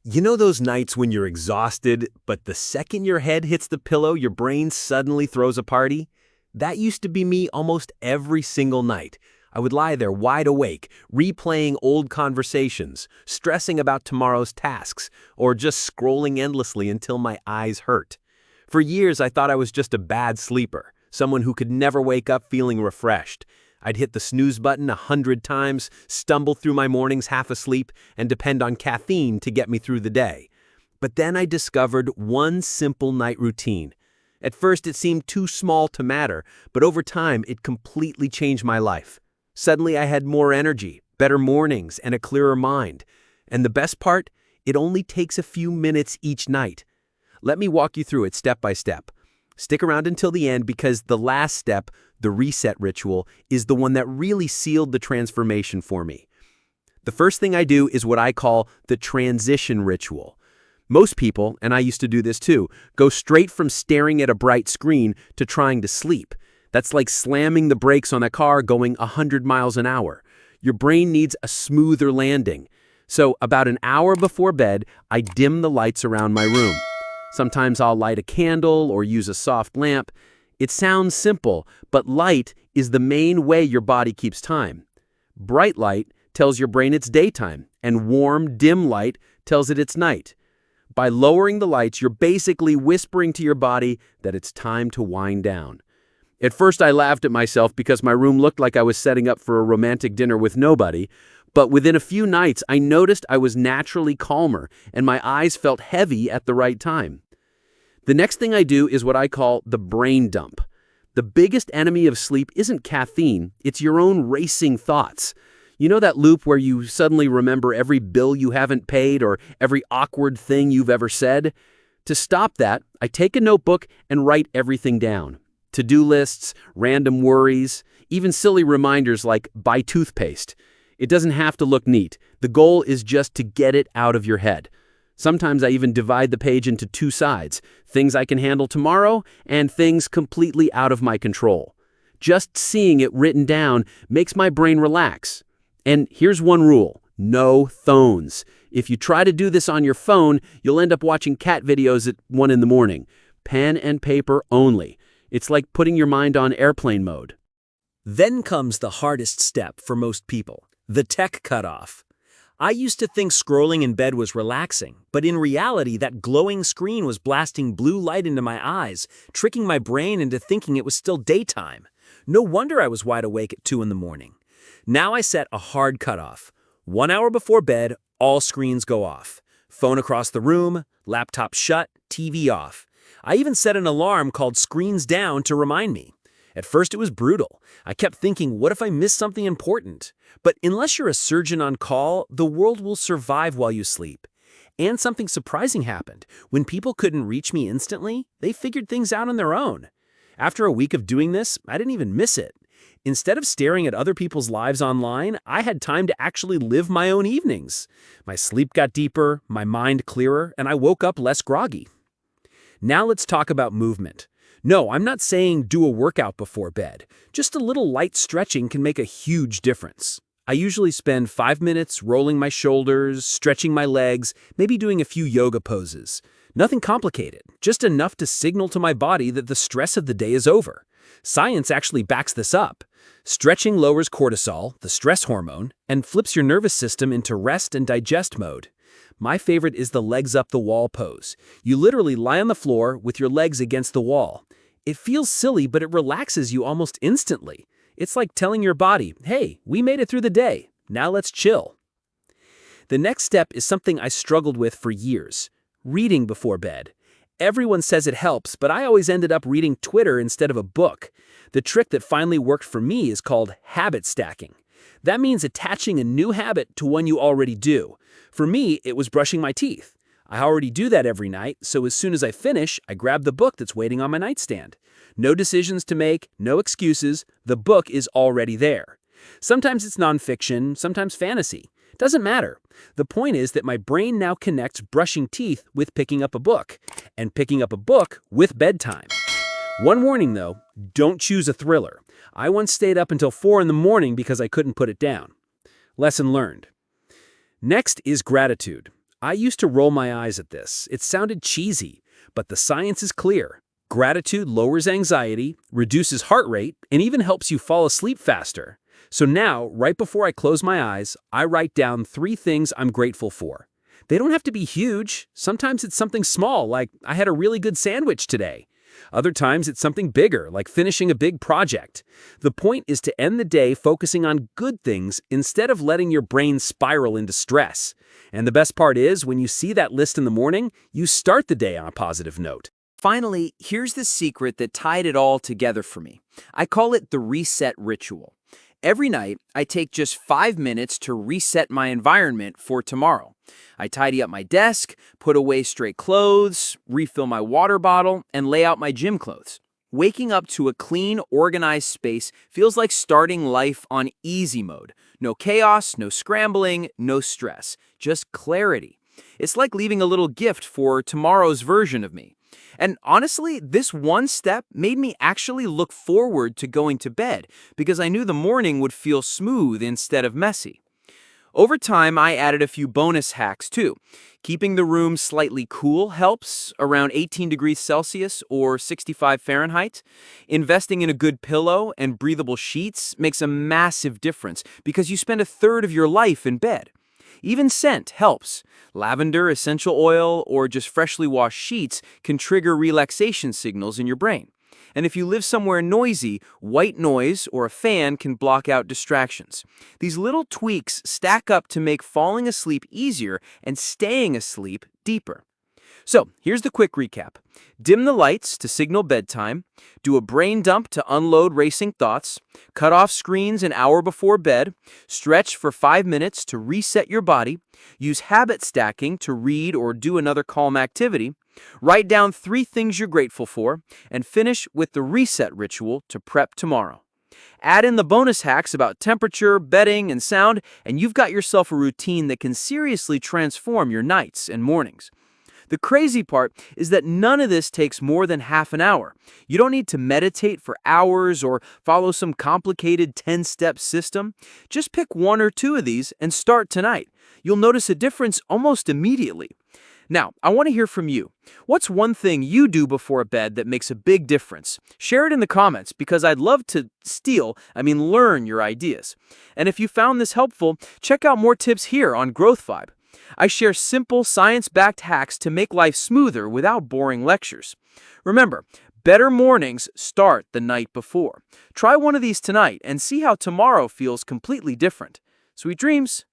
You know those nights when you're exhausted, but the second your head hits the pillow, your brain suddenly throws a party? That used to be me almost every single night. I would lie there wide awake, replaying old conversations, stressing about tomorrow's tasks, or just scrolling endlessly until my eyes hurt. For years, I thought I was just a bad sleeper, someone who could never wake up feeling refreshed. I'd hit the snooze button 100 times, stumble through my mornings half asleep, and depend on caffeine to get me through the day. But then I discovered one simple night routine. At first, it seemed too small to matter, but over time, it completely changed my life. Suddenly, I had more energy, better mornings, and a clearer mind. And the best part? It only takes a few minutes each night. Let me walk you through it step by step. Stick around until the end because the last step, the reset ritual, is the one that really sealed the transformation for me. The first thing I do is what I call the transition ritual. Most people, and I used to do this too, go straight from staring at a bright screen to trying to sleep. That's like slamming the brakes on a car going 100 miles an hour. Your brain needs a smoother landing. So about an hour before bed, I dim the lights around my room. Sometimes I'll light a candle or use a soft lamp. It sounds simple, but light is the main way your body keeps time. Bright light tells your brain it's daytime, and warm, dim light tells it it's night. By lowering the lights, you're basically whispering to your body that it's time to wind down. At first, I laughed at myself because my room looked like I was setting up for a romantic dinner with nobody, but within a few nights, I noticed I was naturally calmer, and my eyes felt heavy at the right time. The next thing I do is what I call the brain dump. The biggest enemy of sleep isn't caffeine, it's your own racing thoughts. You know that loop where you suddenly remember every bill you haven't paid or every awkward thing you've ever said? To stop that, I take a notebook and write everything down. To-do lists, random worries, even silly reminders like buy toothpaste. It doesn't have to look neat. The goal is just to get it out of your head. Sometimes I even divide the page into two sides, things I can handle tomorrow and things completely out of my control. Just seeing it written down makes my brain relax. And here's one rule: no phones. If you try to do this on your phone, you'll end up watching cat videos at 1 in the morning. Pen and paper only. It's like putting your mind on airplane mode. Then comes the hardest step for most people, the tech cutoff. I used to think scrolling in bed was relaxing, but in reality, that glowing screen was blasting blue light into my eyes, tricking my brain into thinking it was still daytime. No wonder I was wide awake at 2 in the morning. Now I set a hard cutoff. 1 hour before bed, all screens go off. Phone across the room, laptop shut, TV off. I even set an alarm called Screens Down to remind me. At first it was brutal. I kept thinking, what if I miss something important? But unless you're a surgeon on call, the world will survive while you sleep. And something surprising happened. When people couldn't reach me instantly, they figured things out on their own. After a week of doing this, I didn't even miss it. Instead of staring at other people's lives online, I had time to actually live my own evenings. My sleep got deeper, my mind clearer, and I woke up less groggy. Now let's talk about movement. No, I'm not saying do a workout before bed. Just a little light stretching can make a huge difference. I usually spend 5 minutes rolling my shoulders, stretching my legs, maybe doing a few yoga poses. Nothing complicated, just enough to signal to my body that the stress of the day is over. Science actually backs this up. Stretching lowers cortisol, the stress hormone, and flips your nervous system into rest and digest mode. My favorite is the legs up the wall pose. You literally lie on the floor with your legs against the wall. It feels silly, but it relaxes you almost instantly. It's like telling your body, hey, we made it through the day. Now let's chill. The next step is something I struggled with for years: reading before bed. Everyone says it helps, but I always ended up reading Twitter instead of a book. The trick that finally worked for me is called habit stacking. That means attaching a new habit to one you already do. For me, it was brushing my teeth. I already do that every night, so as soon as I finish, I grab the book that's waiting on my nightstand. No decisions to make, no excuses, the book is already there. Sometimes it's nonfiction, sometimes fantasy. Doesn't matter. The point is that my brain now connects brushing teeth with picking up a book, and picking up a book with bedtime. One warning though, don't choose a thriller. I once stayed up until 4 in the morning because I couldn't put it down. Lesson learned. Next is gratitude. I used to roll my eyes at this. It sounded cheesy, but the science is clear. Gratitude lowers anxiety, reduces heart rate, and even helps you fall asleep faster. So now, right before I close my eyes, I write down 3 things I'm grateful for. They don't have to be huge. Sometimes it's something small, like I had a really good sandwich today. Other times it's something bigger, like finishing a big project. The point is to end the day focusing on good things instead of letting your brain spiral into stress. And the best part is, when you see that list in the morning, you start the day on a positive note. Finally, here's the secret that tied it all together for me. I call it the reset ritual. Every night, I take just 5 minutes to reset my environment for tomorrow. I tidy up my desk, put away stray clothes, refill my water bottle, and lay out my gym clothes. Waking up to a clean, organized space feels like starting life on easy mode. No chaos, no scrambling, no stress, just clarity. It's like leaving a little gift for tomorrow's version of me. And honestly, this one step made me actually look forward to going to bed because I knew the morning would feel smooth instead of messy. Over time, I added a few bonus hacks too. Keeping the room slightly cool helps, around 18 degrees Celsius or 65 Fahrenheit. Investing in a good pillow and breathable sheets makes a massive difference because you spend a third of your life in bed. Even scent helps. Lavender, essential oil, or just freshly washed sheets can trigger relaxation signals in your brain. And if you live somewhere noisy, white noise or a fan can block out distractions. These little tweaks stack up to make falling asleep easier and staying asleep deeper. So, here's the quick recap. Dim the lights to signal bedtime, do a brain dump to unload racing thoughts, cut off screens an hour before bed, stretch for 5 minutes to reset your body, use habit stacking to read or do another calm activity, write down 3 things you're grateful for, and finish with the reset ritual to prep tomorrow. Add in the bonus hacks about temperature, bedding, and sound, and you've got yourself a routine that can seriously transform your nights and mornings. The crazy part is that none of this takes more than half an hour. You don't need to meditate for hours or follow some complicated 10-step system. Just pick 1 or 2 of these and start tonight. You'll notice a difference almost immediately. Now, I want to hear from you. What's one thing you do before bed that makes a big difference? Share it in the comments because I'd love to learn your ideas. And if you found this helpful, check out more tips here on Growth Vibe. I share simple, science-backed hacks to make life smoother without boring lectures. Remember, better mornings start the night before. Try one of these tonight and see how tomorrow feels completely different. Sweet dreams!